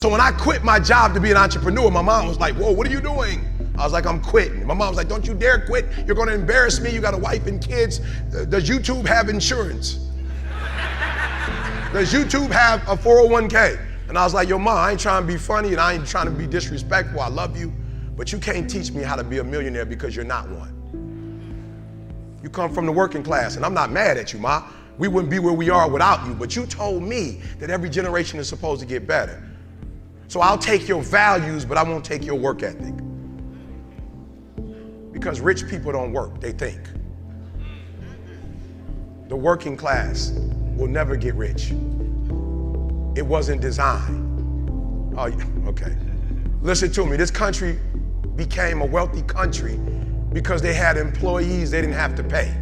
So when I quit my job to be an entrepreneur, my mom was like, whoa, what are you doing? I was like, I'm quitting. My mom was like, don't you dare quit. You're gonna embarrass me. You got a wife and kids. Does YouTube have insurance? Does YouTube have a 401k? And I was like, yo, mom, I ain't trying to be funny and I ain't trying to be disrespectful. I love you, but you can't teach me how to be a millionaire because you're not one. You come from the working class, and I'm not mad at you, ma. We wouldn't be where we are without you, but you told me that every generation is supposed to get better. So I'll take your values, but I won't take your work ethic. Because rich people don't work, they think. The working class will never get rich. It wasn't designed. Oh, okay. Listen to me, this country became a wealthy country because they had employees they didn't have to pay.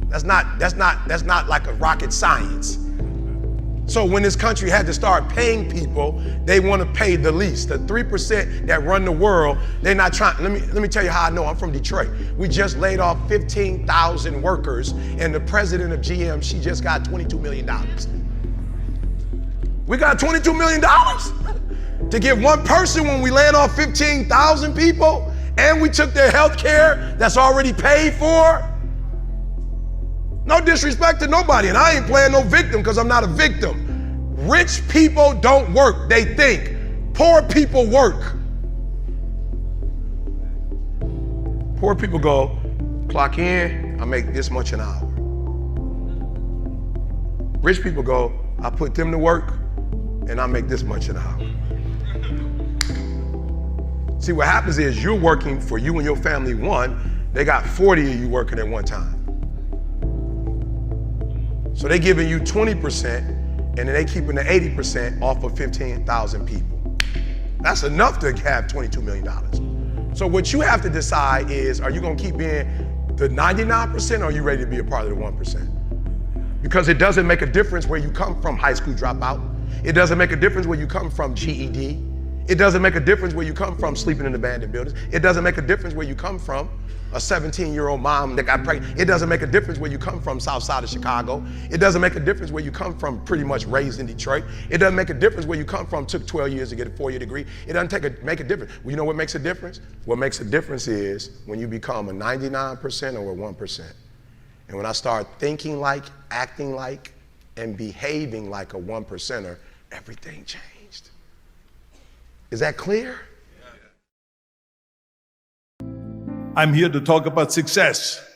That's not like a rocket science. So when this country had to start paying people, they want to pay the least. The 3% that run the world, they're not trying. Let me tell you how I know. I'm from Detroit. We just laid off 15,000 workers, and the president of GM, she just got $22 million. We got $22 million to give one person when we laid off 15,000 people, and we took their health care that's already paid for. No disrespect to nobody, and I ain't playing no victim because I'm not a victim. Rich people don't work, they think. Poor people work. Poor people go, clock in, I make this much an hour. Rich people go, I put them to work and I make this much an hour. See, what happens is you're working for you and your family one, they got 40 of you working at one time. So they're giving you 20% and then they keeping the 80% off of 15,000 people. That's enough to have $22 million. So what you have to decide is, are you gonna keep being the 99% or are you ready to be a part of the 1%? Because it doesn't make a difference where you come from, high school dropout. It doesn't make a difference where you come from, GED. It doesn't make a difference where you come from, sleeping in abandoned buildings. It doesn't make a difference where you come from, a 17-year-old mom that got pregnant. It doesn't make a difference where you come from, south side of Chicago. It doesn't make a difference where you come from, pretty much raised in Detroit. It doesn't make a difference where you come from, took 12 years to get a 4-year degree. It doesn't make a difference. Well, you know what makes a difference? What makes a difference is when you become a 99% or a 1%. And when I start thinking like, acting like, and behaving like a 1%er, everything changed. Is that clear? I'm here to talk about success.